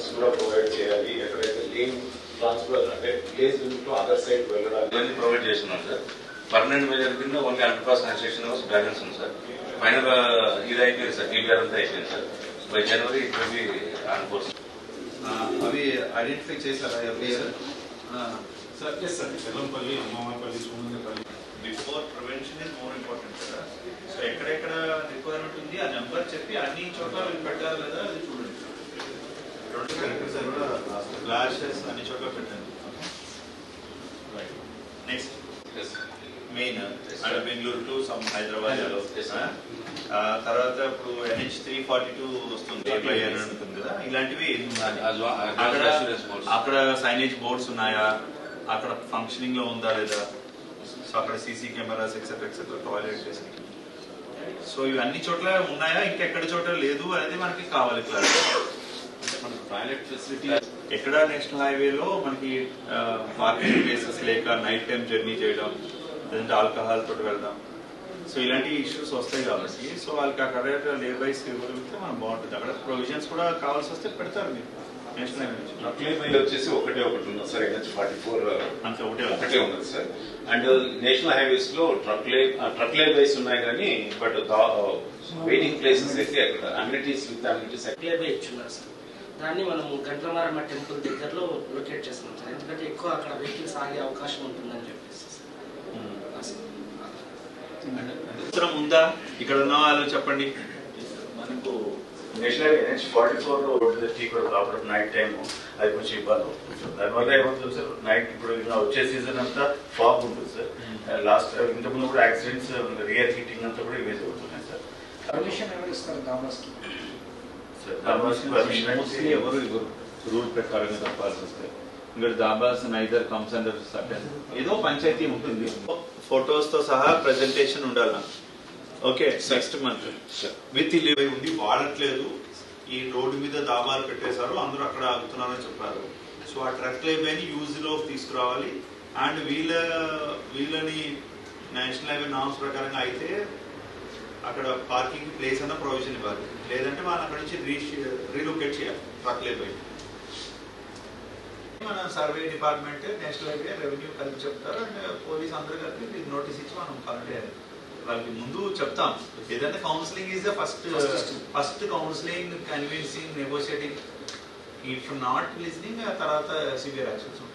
Buses కూడా provide చేయాలి. ఎక్కడైతే లేన్ ట్రాన్స్ఫర్ అంటే విలేజ్ టు అదర్ సైడ్ వెళ్ళడానికి ప్రొవైడ్ చేస్తున్నాం సార్. పర్మనెంట్ మెజర్ కింద only under pass construction balance ఉంది సార్. ఫైనల్ ఇది అయిపోయింది సార్. టీబీఆర్ అంతా అయిపోయింది sir. By January it will be on course. అవి ఐడెంటిఫై చేశారా every year? Sir yes sir. Vellampalli, Ammavaripalli, Somangapalli. Before prevention is more important కదా. So ఎక్కడెక్కడ రిక్వైర్మెంట్ ఉంది ఆ నెంబర్ చెప్పి అన్ని చోట్ల పెట్టారు లేదా అది చూడండి. రెండు కలెక్టర్ సార్ కూడా ఫ్లాషెస్ అన్ని చోట్ల పెట్టండి. నెక్స్ట్ మెయిన్ అంటే బెంగళూరు టు సమ్ హైదరాబాద్ తర్వాత ఇప్పుడు NH 342 వస్తుంది కదా. ఇలాంటివి అక్కడ సైనేజ్ బోర్డ్స్ ఉన్నాయా, అక్కడ ఫంక్షనింగ్ లో ఉందా లేదా, సో అక్కడ CC cameras etcetera etcetera toilet చేసి, సో ఇవి అన్ని చోట్ల ఉన్నాయా ఇంకెక్కడ చోట్ల లేదు అనేది మనకి కావాలి క్లారిటీ. టాయిలెట్ ఫెసిలిటీ ఎక్కడ నేషనల్ హైవేలో మనకి పార్కింగ్ ప్లేసెస్ లేక నైట్ టైం జర్నీ చేయడం, లేదంటే ఆల్కహాల్ తోటి వెళ్దాం, సో ఇలాంటి ఇష్యూస్ వస్తాయి కాబట్టి సో వాళ్ళకి అక్కడ లేబర్ బైస్ ఇవ్వగలిగితే మనం బాగుంటుంది. అక్కడ ప్రొవిజన్స్ కూడా కావాల్సి వస్తే పెడతారు మీరు నేషనల్ హైవే నుంచి. ట్రక్ లైన్ వచ్చేసి ఒకటే ఒకటి ఉంది సార్. NH 44 అంతే ఒకటే ఉన్నది సార్. అండ్ నేషనల్ హైవేస్ లో ట్రక్ లైన్ వైస్ ఉన్నాయి కానీ బట్ వెయిటింగ్ ప్లేసెస్ అయితే అక్కడ అమ్యూనిటీస్ విత్ అమ్యూనిటీస్ ఇచ్చున్నారు సార్. దాన్ని మనం గంట్లమారమ్మ టెంపుల్ దగ్గరలో లొకేట్ చేస్తున్నాం సార్. ఎందుకంటే ఎక్కువ అక్కడ వెహికల్స్ ఆగే అవకాశం ఉంటుందని చెప్పేసి అవసరం ఉందా ఇక్కడ ఉన్న వాళ్ళు చెప్పండి. మనకు నేషనల్ NH 44 రోడ్డు కూడా కాబట్టి నైట్ టైం అది కొంచెం ఇబ్బంది అవుతుంది సార్. దానివల్ల ఏమవుతుంది సార్, నైట్ ఇప్పుడు వచ్చే సీజన్ అంతా ఫాగ్ ఉంటుంది సార్. లాస్ట్ ఇంతకుముందు కూడా యాక్సిడెంట్స్, రియర్ హీటింగ్ అంతా కూడా ఇవేజ్ అవుతున్నాయి సార్. పర్మిషన్ ఎవరు ఇస్తారు దాబాస్కి? పర్మిషన్ ఎవరు ఇవ్వరు రూల్ ప్రకారంగా తప్పాల్సి వస్తే. ఇంకా dhabas neither comes under certain ఏదో పంచాయతీ ఉంటుంది. ఫొటోస్ తో సహా ప్రెజెంటేషన్ ఉండాలి. Okay, next month with leave ఉంది. వాడట్లేదు, ఈ రోడ్డు మీద దాబాలు పెట్టేశారు, అందరూ అక్కడ ఆగుతున్నారని చెప్పారు. సో ఆ ట్రక్ లేబైని యూజ్ లో తీసుకురావాలి. అండ్ వీళ్ళని నేషనల్ హైవే నామ్స్ ప్రకారంగా అయితే అక్కడ పార్కింగ్ ప్లేస్ అన్న ప్రొవిజన్ ఇవ్వాలి, లేదంటే వాళ్ళు అక్కడ నుంచి రీలొకేట్ చేయాలి ట్రక్ లేబై. మన survey department, national highway, revenue కలిపి చెప్తారు. అండ్ పోలీస్ అందరూ కలిపి నోటీస్ ఇచ్చి మనం కరెక్ట్ వాళ్ళకి ముందు చెప్తాం. ఏదంటే counselling is the first counselling, convincing, negotiating. If not listening తర్వాత సివియర్ యాక్షన్స్ ఉంటాయి.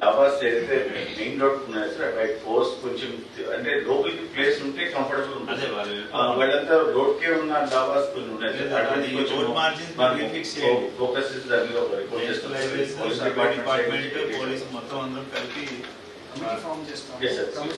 ఆవాస్ ఏదైతే మెయిన్ రోడ్ ఉన్నాయి సార్, అటు ఫోర్స్ కొంచెం అంటే లోపలికి ప్లేస్ ఉంటే కంఫర్టబుల్ ఉంటుంది. వాళ్ళంతా రోడ్ కే ఉన్న డాబాస్ కొన్ని ఉన్నాయి సార్. ఫోకస్ డిపార్ట్మెంట్, పోలీస్ మొత్తం అందరం కలిపి ఫామ్ చేస్తాం.